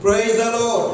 Praise the Lord.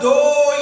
2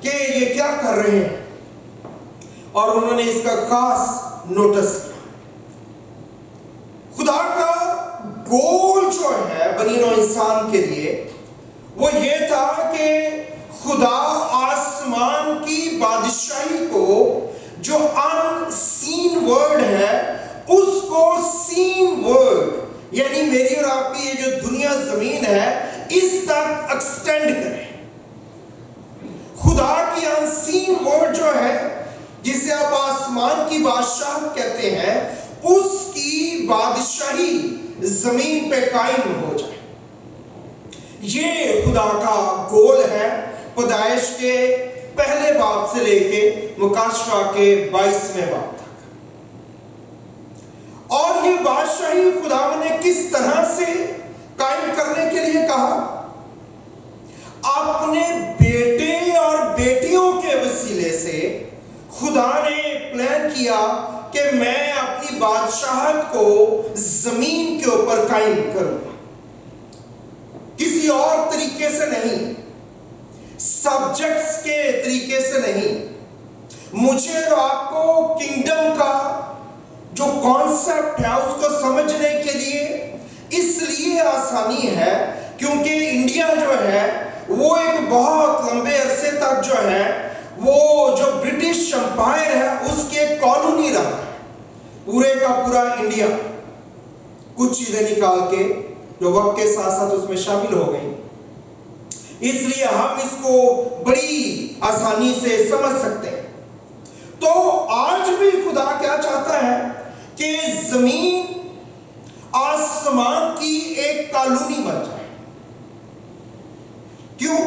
کہ یہ کیا کر رہے ہیں، اور انہوں نے اس کا خاص نوٹس کیا۔ خدا کا گول جو ہے بنی نوع انسان کے لیے وہ یہ تھا کہ خدا آسمان کی بادشاہی کو، جو ان سین ورلڈ ہے، اس کو سین ورلڈ یعنی میری اور آپ کی یہ جو دنیا زمین ہے اس تک ایکسٹینڈ کرے۔ خدا کی ان سین ورلڈ جو ہے، جسے آپ آسمان کی بادشاہ کہتے ہیں، اس کی بادشاہی زمین پہ قائم ہو جائے۔ یہ خدا کا گول ہے پیدائش کے پہلے باب سے لے کے مکاشفہ کے 22ویں باب تک۔ اور یہ بادشاہی خدا نے کس طرح سے قائم کرنے کے لیے کہا؟ اپنے بیٹے اور بیٹیوں کے وسیلے سے خدا نے پلان کیا کہ میں اپنی بادشاہت کو زمین کے اوپر قائم کروں گا، کسی اور طریقے سے نہیں، سبجیکٹس کے طریقے سے نہیں۔ مجھے اور آپ کو کنگڈم کا جو کانسیپٹ ہے اس کو سمجھنے کے لیے اس لیے آسانی ہے کیونکہ انڈیا جو ہے وہ ایک بہت لمبے عرصے تک جو ہے وہ جو برٹش امپائر ہے اس کی ایک کالونی رہا ہے، پورے کا پورا انڈیا۔ کچھ چیزیں نکال کے جو وقت کے ساتھ ساتھ اس میں شامل ہو گئی، اس لیے ہم اس کو بڑی آسانی سے سمجھ سکتے ہیں۔ تو آج بھی خدا کیا چاہتا ہے کہ زمین آسمان کی ایک کالونی بن جائے۔ کیوں؟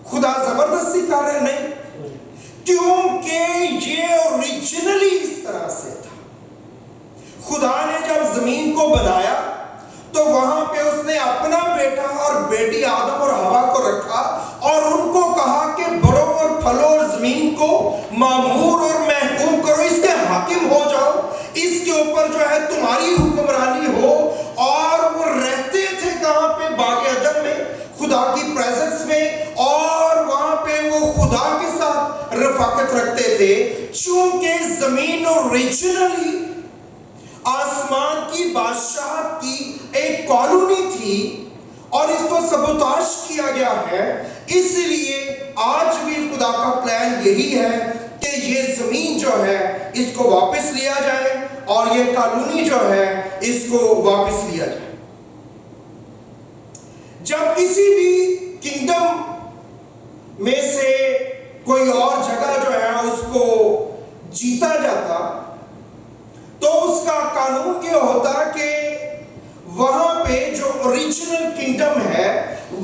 خدا زبردستی کر رہے نہیں، کیونکہ یہ اوریجنلی اس طرح سے تھا۔ خدا نے جب زمین کو بنایا تو وہاں پہ اس نے اپنا بیٹا اور بیٹی آدم اور حوا کو رکھا اور ان کو کہا کہ بڑھو اور پھلو اور زمین کو معمور اور محکوم کرو، اس کے حاکم ہو جاؤ، اس کے اوپر جو ہے تمہاری حکمرانی ہو۔ اور وہ رہتے تھے کہاں پہ؟ باغ عدن میں، خدا کی پریزنس میں، اور وہاں پہ وہ خدا کے ساتھ رفاقت رکھتے تھے۔ چونکہ زمین اوریجنلی آسمان کی بادشاہت کی ایک کالونی تھی اور اس کو سبوتاش کیا گیا ہے، اس لیے آج بھی خدا کا پلان یہی ہے کہ یہ زمین جو ہے اس کو واپس لیا جائے اور یہ کالونی جو ہے اس کو واپس لیا جائے۔ جب کسی بھی کنگڈم میں سے کوئی اور جگہ جو ہے اس کو جیتا جاتا تو اس کا قانون یہ ہوتا کہ وہاں پہ جو اوریجنل کنگڈم ہے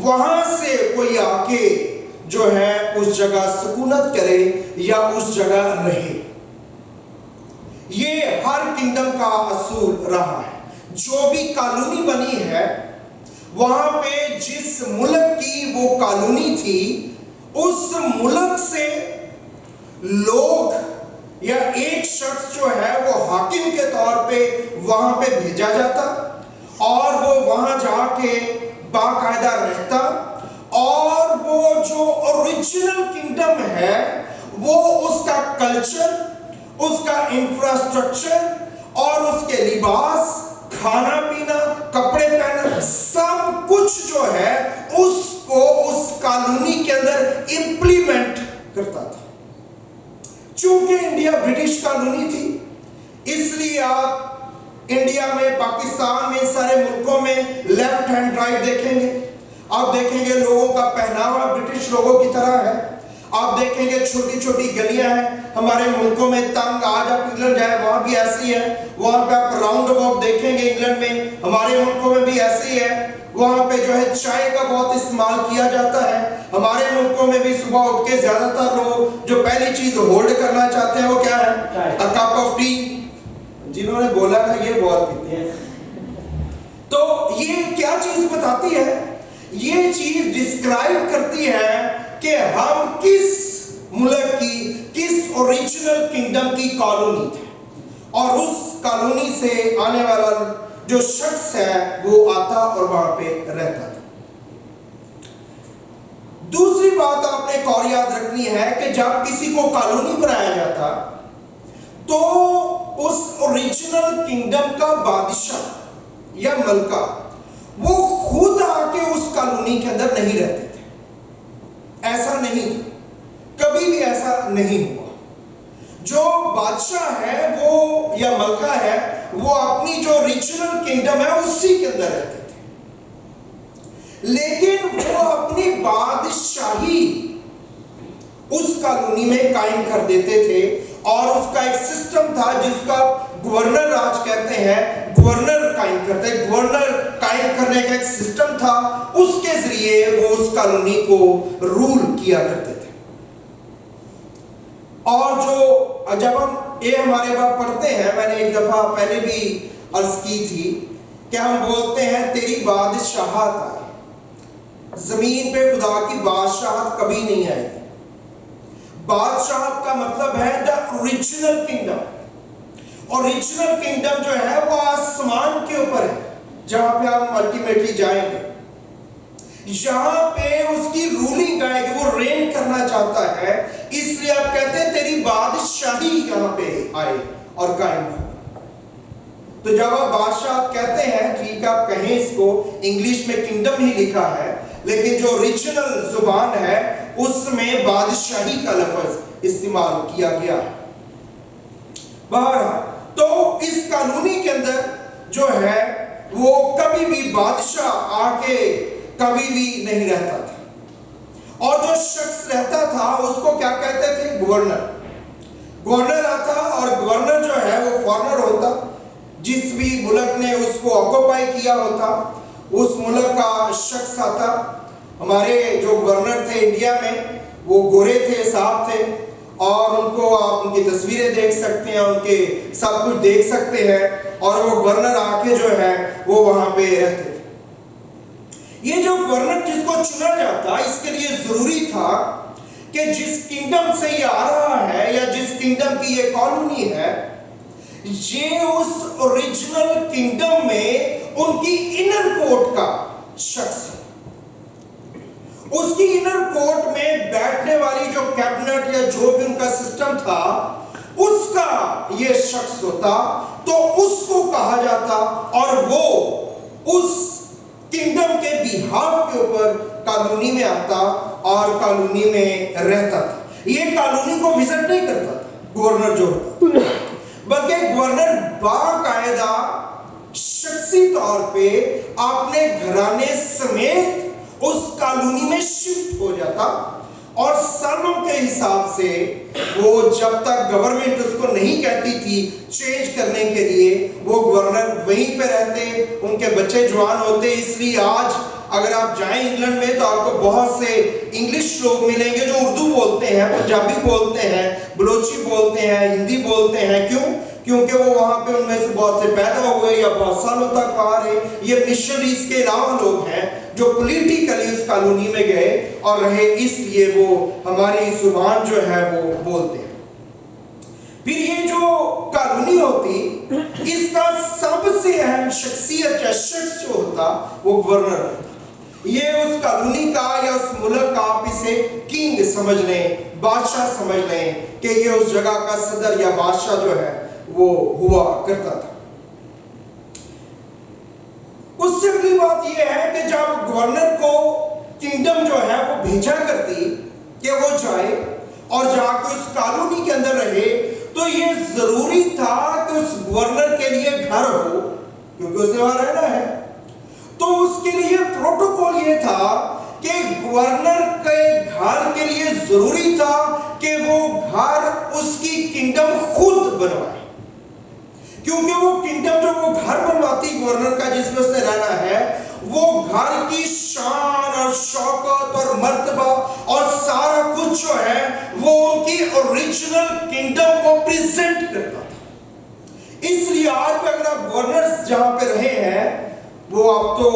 وہاں سے کوئی آ کے جو ہے اس جگہ سکونت کرے یا اس جگہ رہے۔ یہ ہر کنگڈم کا اصول رہا ہے۔ جو بھی کالونی بنی ہے وہاں پہ جس ملک کی وہ کالونی تھی اس ملک سے لوگ یا ایک شخص جو ہے وہ حاکم کے طور پہ وہاں پہ بھیجا جاتا اور وہ وہاں جا کے باقاعدہ رہتا، اور وہ جو اوریجنل کنگڈم ہے وہ اس کا کلچر، اس کا انفراسٹرکچر اور اس کے لباس، کھانا پینا، کپڑے پہننا، سب کچھ جو ہے اس کو اس کالونی کے اندر امپلیمنٹ کرتا تھا۔ چونکہ انڈیا برٹش کالونی تھی اس لیے آپ انڈیا میں، پاکستان میں، سارے ملکوں میں لیفٹ ہینڈ ڈرائیو دیکھیں گے۔ آپ دیکھیں گے لوگوں کا پہناوا برٹش لوگوں کی طرح ہے۔ آپ دیکھیں گے چھوٹی چھوٹی گلیاں ہیں ہمارے ملکوں میں تنگ، آج آپ انگلینڈ جائیں وہاں بھی ایسی ہے، وہاں پہ آپ راؤنڈ اباؤٹ دیکھیں گے انگلینڈ میں، ہمارے ملکوں میں بھی ایسی ہے۔ وہاں پہ جو ہے چائے کا بہت استعمال کیا جاتا ہے، ہمارے ملکوں میں بھی صبح اٹھ کے زیادہ تر لوگ جو پہلی چیز ہولڈ کرنا چاہتے ہیں وہ کیا ہے؟ a cup of tea۔ جنہوں نے بولا نا یہ بہت پیتے ہیں۔ تو یہ کیا چیز بتاتی ہے؟ یہ چیز ڈسکرائب کرتی ہے کہ ہم کس ملک کی، کس اوریجنل کنگڈم کی کالونی تھے، اور اس کالونی سے آنے والا جو شخص ہے وہ آتا اور وہاں پہ رہتا تھا۔ دوسری بات آپ نے ایک اور یاد رکھنی ہے کہ جب کسی کو کالونی بنایا جاتا تو اس اوریجنل کنگڈم کا بادشاہ یا ملکہ وہ خود آ کے اس کالونی کے اندر نہیں رہتے تھے. ایسا نہیں تھا، کبھی بھی ایسا نہیں ہوا. جو بادشاہ ہے وہ یا ملکہ ہے وہ اپنی جو اوریجنل کنگڈم ہے اسی کے اندر رہتے تھے، لیکن وہ اپنی بادشاہی اس کالونی میں قائم کر دیتے تھے. اور اس کا ایک سسٹم تھا جس کا گورنر راج کہتے ہیں، گورنر قائم کرتے، گورنر قائم کرنے کا ایک سسٹم تھا. اس کے ذریعے وہ اس کالونی کو رول کیا کرتے تھے. اور جو جب ہم یہ ہمارے بعد پڑھتے ہیں، میں نے ایک دفعہ پہلے بھی عرض کی تھی کہ ہم بولتے ہیں تیری بادشاہت آئے، زمین پہ خدا کی بادشاہت کبھی نہیں آئے گی. بادشاہت کا مطلب ہے the original kingdom. Original kingdom جو ہے وہ آسمان کے اوپر ہے جہاں پہ ہم الٹیمیٹلی جائیں گے. یہاں پہ اس کی رولنگ آئے گی، وہ رین کرنا چاہتا ہے. اس لیے آپ کہتے ہیں تیری بادشاہی یہاں پہ آئے اور قائم ہو. تو جب آپ بادشاہ کہتے ہیں، ٹھیک آپ کہیں اس کو، انگلش میں کنگڈم ہی لکھا ہے لیکن جو اوریجنل زبان ہے اس میں بادشاہی کا لفظ استعمال کیا گیا ہے. بہرحال تو اس کالونی کے اندر جو ہے وہ کبھی بھی بادشاہ آ کے کبھی بھی نہیں رہتا تھا. اور جو شخص رہتا تھا اس کو کیا کہتے تھے؟ گورنر. گورنر آتا اور گورنر جو ہے وہ فارنر ہوتا، جس بھی ملک نے اس کو آکوپائی کیا ہوتا اس ملک کا شخص آتا. ہمارے جو گورنر تھے انڈیا میں وہ گورے تھے، صاحب تھے، اور ان کو آپ ان کی تصویریں دیکھ سکتے ہیں، ان کے سب کچھ دیکھ سکتے ہیں. اور وہ گورنر آ کے جو ہے وہ وہاں پہ رہتے تھے. یہ جو گورنر جس کو چنا جاتا اس کے لیے ضروری تھا کہ جس کنگڈم سے یہ آ رہا ہے یا جس کنگڈم کی یہ کالونی ہے، یہ اس اوریجنل کنگڈم میں ان کی انر کورٹ کا شخص ہے. اس کی انر کورٹ میں بیٹھنے والی جو کیبنٹ یا جو بھی ان کا سسٹم تھا اس کا یہ شخص ہوتا، تو اس کو کہا جاتا اور وہ اس کنگڈم کے بیہاف کے اوپر کالونی میں آتا اور کالونی میں رہتا تھا. یہ کالونی کو وزٹ نہیں کرتا تھا گورنر جو ہوتا، بلکہ گورنر باقاعدہ شخصی طور پہ اپنے گھرانے سمیت اس کالونی میں شفٹ ہو جاتا. اور سالوں کے حساب سے وہ جب تک گورنمنٹ اس کو نہیں کہتی تھی چینج کرنے کے لیے، وہ گورنر وہیں پہ رہتے، ان کے بچے جوان ہوتے. اس لیے آج اگر آپ جائیں انگلینڈ میں تو آپ کو بہت سے انگلش لوگ ملیں گے جو اردو بولتے ہیں، پنجابی بولتے ہیں، بلوچی بولتے ہیں، ہندی بولتے ہیں. کیوں؟ کیونکہ وہ وہاں پہ ان میں سے بہت سے پیدا ہوئے یا بہت سالوں تک آ رہے. یہ مشنریز کے علاوہ لوگ ہیں جو پولیٹیکلی اس کالونی میں گئے اور رہے، اس لیے وہ ہماری زبان جو ہے وہ بولتے ہیں. پھر یہ جو کالونی ہوتی اس کا سب سے اہم شخصیت یا شخص جو ہوتا وہ گورنر ہوتا. یہ اس کالونی کا یا اس ملک کا آپ اسے کنگ سمجھ لیں، بادشاہ سمجھ لیں کہ یہ اس جگہ کا صدر یا بادشاہ جو ہے وہ ہوا کرتا تھا. اس سے اگلی بات یہ ہے کہ جب گورنر کو کنگڈم جو ہے وہ بھیجا کرتی کہ وہ جائے اور جا کے اس کالونی کے اندر رہے، تو یہ ضروری تھا کہ اس گورنر کے لیے گھر ہو، کیونکہ اسے وہاں رہنا ہے. تو اس کے لیے پروٹوکول یہ تھا کہ گورنر کے گھر کے لیے ضروری تھا کہ وہ گھر اس کی کنگڈم خود بنوائے. کیونکہ وہ کنگڈم جو وہ گھر بنواتی گورنر کا جس میں اس نے رہنا ہے، وہ گھر کی شان اور شوکت اور مرتبہ اور سارا کچھ جو ہے وہ ان کی اوریجنل کنگڈم کو پریزنٹ کرتا تھا. اس لیے آج اگر آپ گورنرز جہاں پہ رہے ہیں وہ اب تو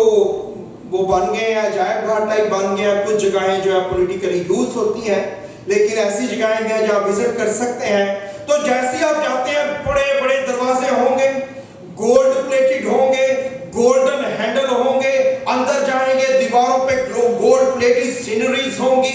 وہ بن گئے ہیں عجائب گھر ٹائپ بن گئے ہیں. کچھ جگہیں جو ہے پولیٹیکلی یوز ہوتی ہیں، لیکن ایسی جگہیں بھی ہیں جہاں وزٹ کر سکتے ہیں. تو جیسے آپ جاتے ہیں بڑے بڑے دروازے ہوں گے، گولڈ پلیٹڈ ہوں گے، گولڈن ہینڈل ہوں گے، اندر جائیں گے دیواروں پہ گولڈ پلیٹڈ سینریز ہوں گی،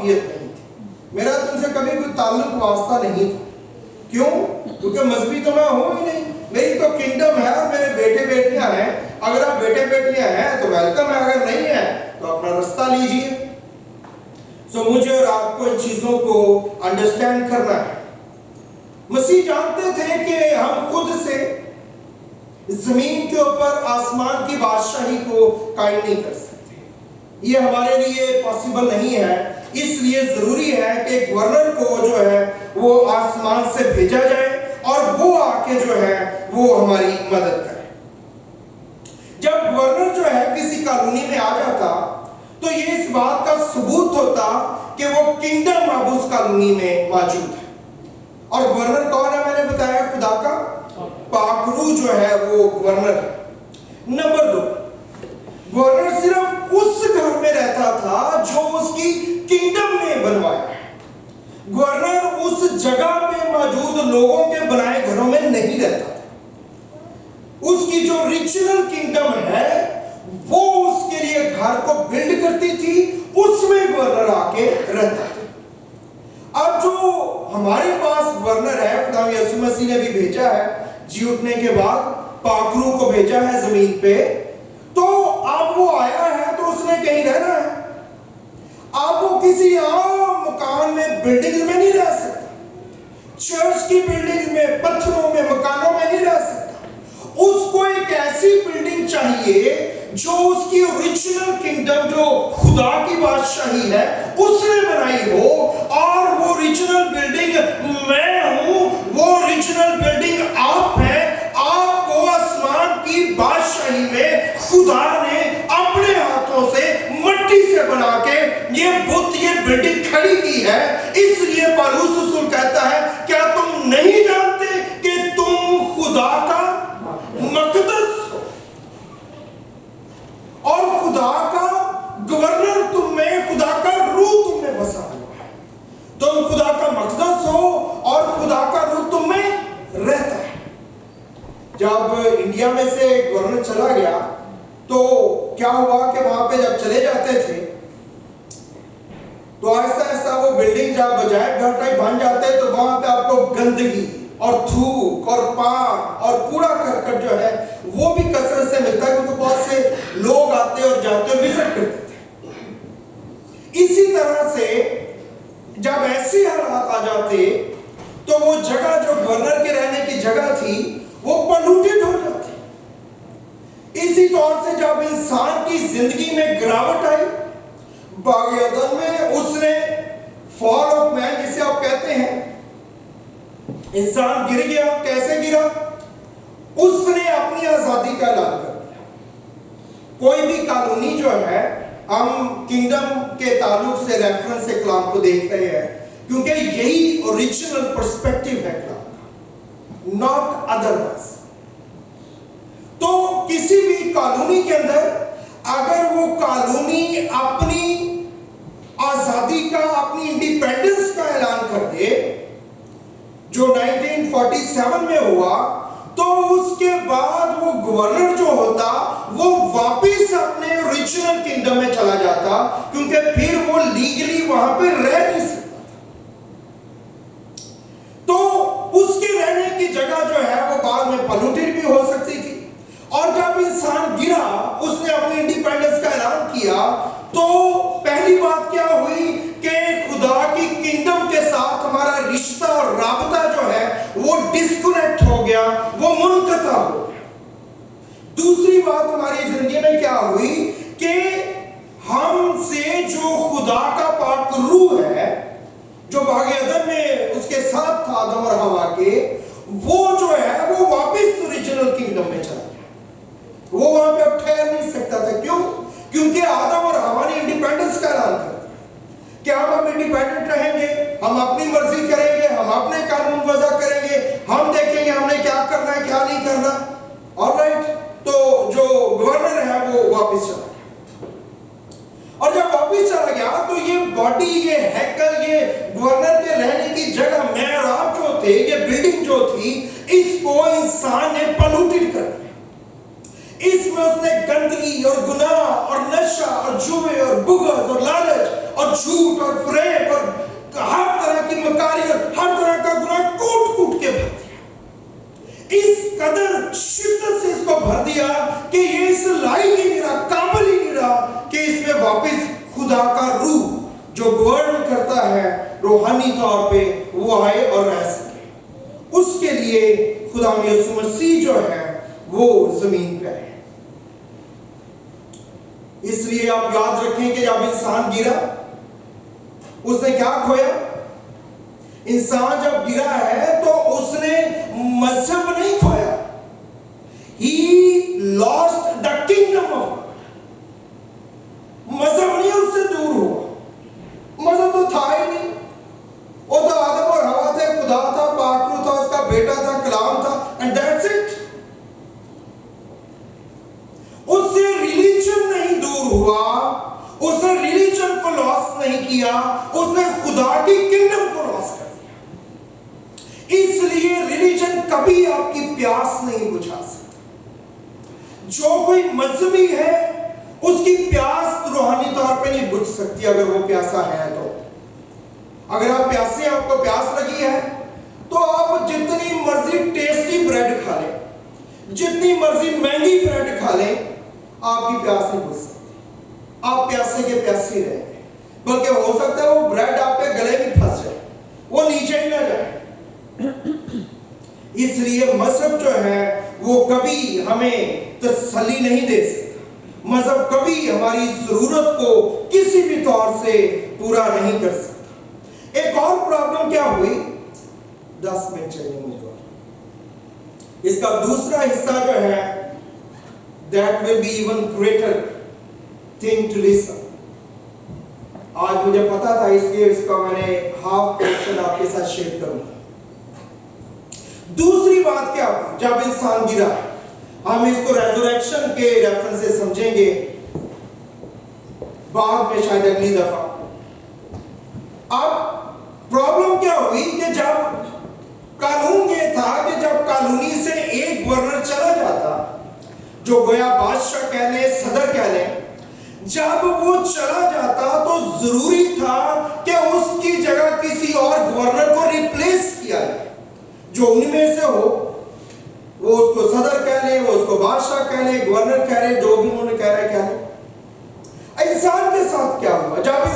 شفافیت نہیں تھی. میرا تم سے کبھی کوئی تعلق واسطہ نہیں تھا. کیوں؟ کیونکہ مذہبی تو میں ہوں ہی نہیں. میری تو کنگڈم ہے اور میرے بیٹے بیٹیاں ہیں. اگر آپ بیٹے بیٹیاں ہیں تو ویلکم ہے, اگر نہیں ہے تو اپنا رستہ لیجئے. مجھے اور آپ کو ان چیزوں کو انڈرسٹینڈ کرنا ہے. مسیح جانتے تھے کہ ہم خود سے زمین کے اوپر آسمان کی بادشاہی کو قائم نہیں کر سکتے. یہ ہمارے لیے پاسبل نہیں ہے. اس لیے ضروری ہے کہ گورنر کو جو ہے وہ آسمان سے بھیجا جائے اور وہ آ کے جو ہے وہ ہماری مدد کرے. جب گورنر جو ہے کسی کالونی میں آ جاتا تو یہ اس بات کا ثبوت ہوتا کہ وہ کنگڈم اب اس کالونی میں موجود ہے. اور گورنر کون ہے؟ میں نے بتایا خدا کا پاک روح جو ہے وہ گورنر ہے. نمبر 2, گورنر صرف اس گھر میں رہتا تھا جو اس کی کنگڈم نے بنوایا ہے. گورنر اس جگہ میں موجود لوگوں کے بنائے گھروں میں نہیں رہتا تھا. اس کی جو ریجنل کنگڈم ہے وہ اس کے لیے گھر کو بلڈ کرتی تھی, اس میں گورنر آ کے رہتا تھا. اب جو ہمارے پاس گورنر ہے, خدا یسوع مسیح نے بھی بھیجا ہے, جی اٹھنے کے بعد پاک روح کو بھیجا ہے زمین پہ, تو اب وہ آیا ہے تو اس نے کہیں رہنا ہے. اب وہ کسی عام مکان میں بلڈنگ میں نہیں رہ سکتا, چرچ کی بلڈنگ میں, پتھروں میں, مکانوں میں نہیں رہ سکتا. اس کو ایک ایسی بلڈنگ چاہیے جو اس کی اوریجنل کنگڈم جو خدا کی بادشاہی ہے اس نے بنائی ہو. اور وہ اوریجنل بلڈنگ میں ہوں, وہ اوریجنل بلڈنگ آپ ہیں. آپ کو آسمان کی بادشاہی میں خدا نے اپنے ہاتھوں سے مٹی سے بنا کے یہ بت, یہ بلڈنگ کھڑی کی ہے. اس لیے پالوس رسول کہتا ہے کیا تم نہیں جانتے کہ تم خدا کا مقدس ہو اور خدا کا گورنر تم میں, خدا کا روح تم میں بسا ہوا ہے. تم خدا کا مقدس ہو اور خدا کا روح تم میں رہتا ہے. جب انڈیا میں سے گورنر چلا گیا تو کیا ہوا کہ وہاں پہ جب چلے جاتے تھے تو آہستہ آہستہ وہ بلڈنگ جب بجائے گھر ٹائپ بن جاتے تو وہاں پہ آپ کو گندگی اور تھوک اور پان اور کوڑا کرکٹ جو ہے وہ بھی کثرت سے ملتا ہے, کیونکہ بہت سے لوگ آتے اور جاتے اور وزٹ کرتے تھے. اسی طرح سے جب ایسی حالات آ جاتے تو وہ جگہ جو گورنر کے رہنے کی جگہ تھی وہ پلوٹیڈ ہو جاتی. اسی طور سے جب انسان کی زندگی میں گراوٹ آئی, باغ عدن میں اس نے فال آف مین جسے آپ کہتے ہیں, انسان گر گیا. کیسے گرا؟ اس نے اپنی آزادی کا اعلان کر دیا. کوئی بھی کالونی جو ہے, ہم کنگڈم کے تعلق سے ریفرنس سے کلام کو دیکھ رہے ہیں کیونکہ یہی اوریجنل پرسپیکٹو ہے کلام کا, ناٹ ادروائز. تو کسی بھی کالونی کے اندر اگر وہ کالونی اپنی آزادی کا, اپنی انڈیپینڈنس کا اعلان کر دے جو 1947 میں ہوا, تو اس کے بعد وہ گورنر جو ہوتا وہ واپس اپنے اوریجنل کنگڈم میں چلا جاتا, کیونکہ پھر وہ لیگلی وہاں پہ رہ نہیں سکتا. تو اس کے رہنے کی جگہ جو ہے وہ بعد میں پلوٹیڈ بھی ہو سکتی تھی. اور جب انسان گرا, اس نے اپنی انڈیپینڈنس کا اعلان کیا, تو پہلی بات کیا ہوئی کہ خدا کی کنگڈم کے ساتھ ہمارا رشتہ اور رابطہ جو ہے وہ ڈسکنیکٹ ہو گیا, وہ منقطع ہو گیا. دوسری بات ہماری زندگی میں کیا ہوئی کہ ہم سے جو خدا کا پاک روح ہے جو باغ عدن میں اس کے ساتھ تھا آدم اور حوا کے, وہ جو ہے وہ واپس اوریجنل کنگڈم میں چلا گیا. وہ وہاں پہ اب ٹھہر نہیں سکتا تھا. کیوں؟ کیونکہ آدم اور حوا نے انڈیپینڈنس کا اعلان کر دیا کہ اب ہم انڈیپینڈنٹ رہیں گے, ہم اپنی مرضی کریں گے, ہم اپنے قانون وضع کریں گے, ہم دیکھیں گے ہم نے کیا کرنا ہے کیا نہیں کرنا. آلرائٹ, تو جو گورنر ہے وہ واپس چلا گیا. اور جب واپس چلا گیا تو یہ باڈی, یہ ہیکل, یہ گورنر کے رہنے کی جگہ, محراب جو تھے, یہ بلڈنگ جو تھی, اس کو انسان نے پلوٹیڈ کر دیا. اس میں اس نے گندگی اور گناہ اور نشہ اور جوے اور بغض اور لالچ اور جھوٹ اور فریب اور ہر طرح کی مکاری اور ہر طرح کا گناہ کوٹ کوٹ کے بھر دیا، اس قدر شدت سے اس کو بھر دیا کہ یہ اس لائق ہی نہیں رہا، قابل ہی نہیں رہا کہ اس میں واپس خدا کا روح جو گورن کرتا ہے روحانی طور پہ وہ آئے اور رہ سکے۔ اس کے لیے خدا یسوع مسیح جو ہے وہ زمین پہ آئے۔ اس لیے آپ یاد رکھیں کہ جب انسان گرا اس نے کیا کھویا؟ انسان جب گرا ہے تو اس نے مذہب نہیں کھویا، he lost the kingdom of God۔ مذہب نہیں اس سے دور ہوا، مذہب تو تھا ہی نہیں، وہ تو آدم اور ہوا تھے، خدا تھا، پاک روح تھا، اس کا بیٹا تھا، کلام تھا، and that's it۔ اس سے ریلیجن نہیں دور ہوا، اس نے ریلیجن کو لاس نہیں کیا، اس نے خدا کی کنگڈم کو لاس کر دیا۔ اس لیے ریلیجن کبھی آپ کی پیاس نہیں بجھا سکتا۔ جو کوئی مذہبی ہے اس کی پیاس روحانی طور پہ نہیں بجھ سکتی اگر وہ پیاسا ہے تو۔ اگر آپ پیاسے ہیں، آپ کو پیاس لگی ہے، تو آپ جتنی مرضی ٹیسٹی بریڈ کھا لیں، جتنی مرضی مہنگی بریڈ کھا لیں، آپ کی پیاس نہیں بجھ سکتی۔ آپ پیاسے کے پیاسی رہیں گے، بلکہ ہو سکتا ہے وہ بریڈ آپ کے گلے میں پھنس جائے، وہ نیچے ہی نہ جائے۔ اس لیے مذہب جو ہے وہ کبھی ہمیں تسلی نہیں دے سکتا، مذہب کبھی ہماری ضرورت کو کسی بھی طور سے پورا نہیں کر سکتا۔ ایک اور پرابلم کیا ہوئی؟ 10 منٹ چاہیے مجھے اور اس کا دوسرا حصہ جو ہے that will be even greater thing to listen۔ آج مجھے پتا تھا، اس لیے اس کا میں نے ہاف کوشچن آپ کے ساتھ شیئر کروں گا۔ دوسری بات کیا ہوئی جب انسان گرا؟ ہم اس کو ریزوریکشن کے ریفرنس سے سمجھیں گے بعد میں، شاید اگلی دفعہ۔ اب پرابلم کیا ہوئی کہ جب قانون یہ تھا کہ جب کالونی سے ایک گورنر چلا جاتا، جو گویا بادشاہ کہہ لیں، صدر کہہ لیں، جب وہ چلا جاتا تو ضروری تھا کہ اس کی جگہ کسی اور گورنر کو ریپلیس کیا جائے، جو ان میں سے ہو۔ وہ اس کو صدر کہہ لیں، وہ اس کو بادشاہ کہہ لیں، گورنر کہہ لیں، جو بھی انہوں نے کہہ رہے کہہ لیں۔ انسان کے ساتھ کیا ہوا؟ جب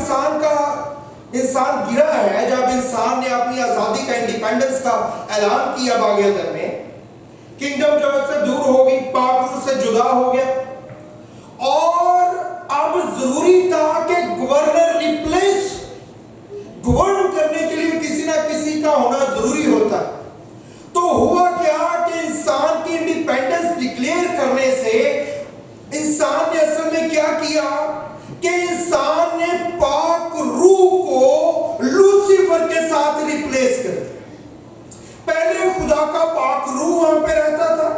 انسان گرا ہے، جب انسان نے اپنی آزادی کا، انڈیپینڈنس کا اعلان کیا باغ عدن میں، کنگڈم جو اس سے دور ہو گئی، پاک روح سے جدا ہو گیا، اور اب ضروری تھا کہ گورنر ریپلیس، گورن کرنے کے لیے کسی نہ کسی کا ہونا ضروری ہوتا ہے۔ تو ہوا کیا کہ انسان کی انڈیپینڈنس ڈکلیئر کرنے سے انسان نے اصل میں کیا کیا کہ انسان نے پاک روح کو لوسیفر کے ساتھ ریپلیس کر دیا۔ پہلے خدا کا پاک روح وہاں پہ رہتا تھا،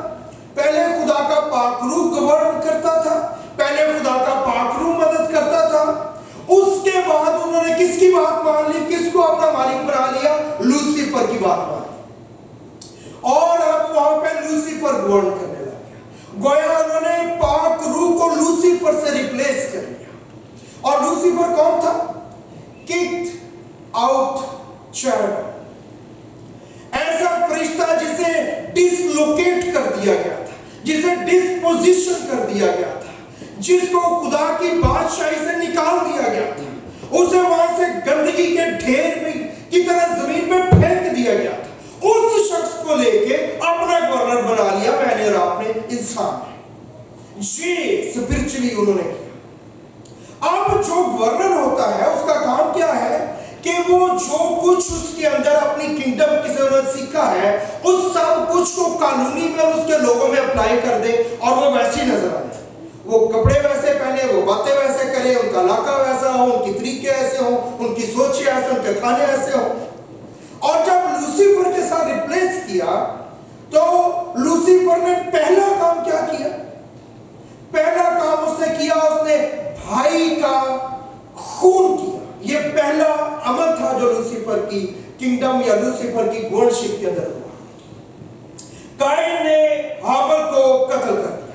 پہلے خدا کا پاک روح گورن کرتا تھا، پہلے خدا کا پاک روح مدد کرتا تھا۔ اس کے بعد انہوں نے کس کی بات مان لی؟ کس کو اپنا مالک بنا لیا؟ لوسیفر کی بات مان لی، اور اب وہاں پہ لوسیفر گورن کرنے لگ گیا۔ گویا انہوں نے پاک روح کو لوسیفر سے ریپلیس کر لیا۔ اور لوسیفر کون تھا؟ ککڈ آؤٹ چیرب، ایسا فرشتہ جسے ڈسلوکیٹ کر دیا گیا تھا، جسے ڈسپوزیشن کر دیا گیا تھا، جس کو خدا کی بادشاہی سے نکال دیا گیا تھا، اسے وہاں سے گندگی کے ڈھیر میں کی طرح زمین میں پھینک دیا گیا تھا۔ اس شخص کو لے کے اپنا گورنر بنا لیا میں نے اور آپ نے، انسان نے۔ یہ سپرچلی انہوں نے کیا۔ اب جو گورنر ہوتا ہے اس کا کام کیا ہے کہ وہ جو کچھ اس کے اندر اپنی کنگڈم کی ضرورت سیکھا ہے اس سب کچھ کو قانونی میں اس کے لوگوں میں اپلائی کر دے، اور وہ ویسی نظر آئے، وہ کپڑے ویسے پہنے، وہ باتیں ویسے کرے، ان کا علاقہ ویسا ہو، ان کی طریقے ایسے ہوں، ان کی سوچیں ایسے، ان کے کھانے ایسے ہوں۔ اور جب لوسیفر کے ساتھ ریپلیس کیا تو لوسیفر نے پہلا کام کیا کیا؟ پہلا کام اس نے کیا، اس نے بھائی کا خون کیا۔ یہ پہلا عمل تھا جو لوسیفر کی کنگڈم یا لوسیفر کی گورنشپ کے اندر ہوا۔ قائن نے ہابل کو قتل کر دیا،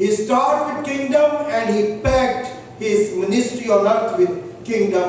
He started with kingdom and he packed his ministry on earth with kingdom,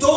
2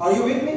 Are you with me?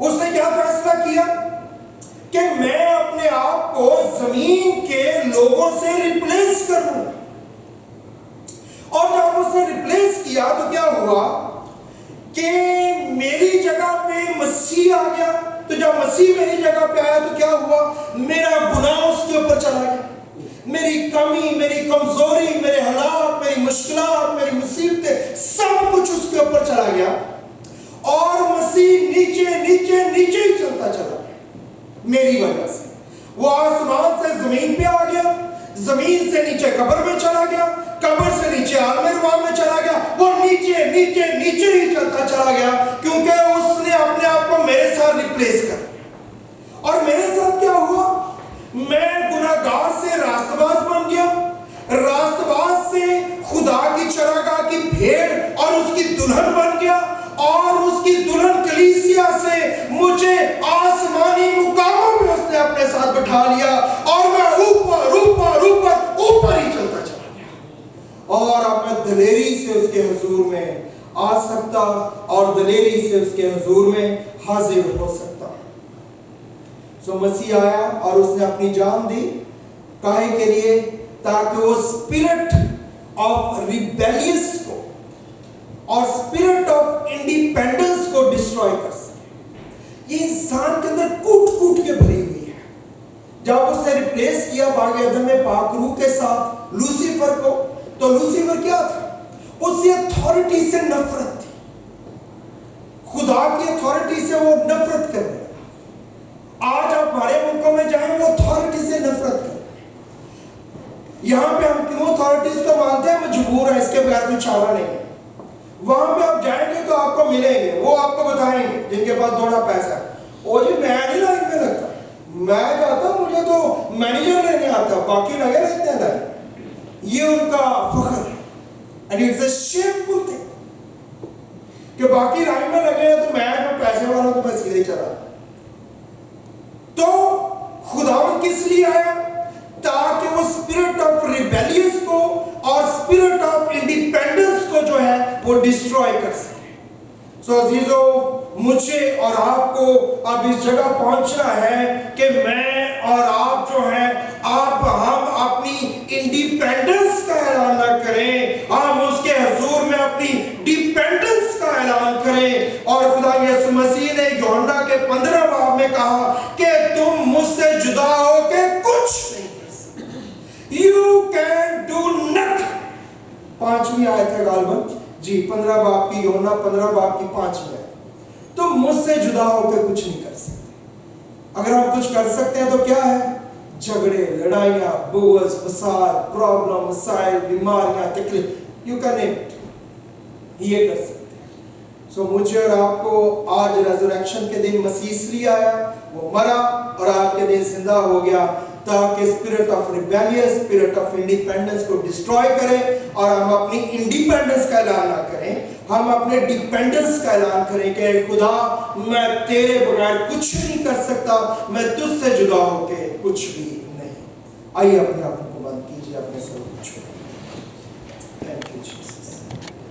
اس نے کیا فیصلہ کیا کہ میں اپنے آپ کو زمین کے لوگوں سے ریپلیس کروں. اور جب اس نے ریپلیس کیا تو کیا ہوا کہ میری جگہ پہ مسیح آ گیا. تو جب مسیح میری جگہ پہ آیا تو کیا ہوا, میرا گناہ اس کے اوپر چلا گیا, میری کمی, میری کمزوری, میرے حالات, میری مشکلات, میری مصیبتیں, سب کچھ اس کے اوپر چلا گیا. اور مسیح نیچے نیچے نیچے ہی چلتا چلا گیا میری وجہ سے. وہ آسمان سے زمین پہ آ گیا, زمین سے نیچے قبر میں چلا گیا, قبر سے نیچے عالم ارواح میں چلا گیا. وہ نیچے نیچے نیچے ہی چلتا چلا گیا کیونکہ اس نے اپنے آپ کو میرے ساتھ ریپلیس کر دیا. اور میرے ساتھ کیا ہوا, میں گناہگار سے راست باز بن گیا, راست باز سے خدا کی چراگاہ کی بھیڑ اور اس کی دلہن بن گیا, اور اس کی دلہن کلیسیا سے مجھے آسمانی مقاموں پہ اس نے اپنے ساتھ بٹھا لیا, اور میں اوپر اوپر اوپر اوپر ہی چلتا چلا گیا. اور اب میں دلیری سے اس کے حضور میں آ سکتا اور دلیری سے اس کے حضور میں حاضر ہو سکتا. سو مسیح آیا اور اس نے اپنی جان دی کاہے کے لیے, تاکہ وہ اسپرٹ آف ریبیلیس کو اور اسپرٹ آف انڈیپینڈنس کو ڈسٹروائے کر سکے. یہ انسان کے اندر کوٹ کوٹ کے بھری ہوئی ہے. جب اس نے ریپلیس کیا باغ عدن میں پاک روح کے ساتھ لوسیفر کو, تو لوسیفر کیا تھا, اس کی اتھارٹی سے نفرت تھی, خدا کی اتھارٹی سے وہ نفرت کر رہے. آج آپ ہمارے ملکوں میں جائیں وہ اتھارٹی سے نفرت کرتے ہیں. یہاں پہ ہم کیوں اتھارٹیز کو مانتے ہیں, مجبور ہے, اس کے بغیر کوئی چارہ نہیں ہے. وہاں پہ آپ جائیں گے تو آپ کو ملیں گے, وہ آپ کو بتائیں گے جن کے پاس تھوڑا پیسہ ہے, او جی میں نہیں لائن میں لگتا, میں جاتا مجھے تو مینیجر لینے آتا, باقی لگے رہتے ہیں لائن. یہ ان کا فخر ہے. And it's a shameful thing کہ باقی لائن میں لگے ہیں تو میں جو پیسے والا تو میں سیدھے ہی چلا. تو خداوند کس لیے آیا, تاکہ وہ اسپرٹ آف ریبیلیس کو اور اسپرٹ آف انڈیپینڈنس کو جو ہے وہ ڈسٹروائے کر سکے. سو عزیزو, مجھے اور آپ کو اب اس جگہ پہنچنا ہے کہ میں اور آپ جو ہیں ہم اپنی انڈیپینڈنس کا اعلان نہ کریں, ہم اس کے حضور میں اپنی ڈیپینڈنس کا اعلان کریں. اور خدا یسوع مسیح نے یوحنا کے 15 باب میں کہا کہ تم مجھ سے جدا ہو کے کچھ نہیں کر سکتے. You can do nothing. 5ویں آیت ہے غالباً جی, 15 باب کی, یوحنا 15 باب کی 5ویں آیت. تم مجھ سے جدا ہو کے کچھ نہیں کر سکتے. اگر ہم کچھ کر سکتے ہیں تو کیا ہے, جھگڑے, لڑائیاں, بغض, فساد, پرابلم, مسائل, بیماریاں, تکلیف, یو کین نیم اٹ, یہ کر سکتے ہیں. سو مجھے اور آپ کو آج ریزریکشن کے دن مسیح اس لیے آیا, وہ مرا اور آپ کے دن زندہ ہو گیا تاکہ spirit of rebellious, spirit of independence کو ڈسٹروائے کرے, اور ہم اپنی انڈیپینڈنس کا اعلان نہ کریں, ہم اپنے ڈیپینڈنس کا اعلان کریں کہ خدا میں تیرے بغیر کچھ نہیں کر سکتا, میں تجھ سے جدا ہو کے کچھ بھی نہیں. آئیے اپنے آپ کو بند کیجیے, اپنے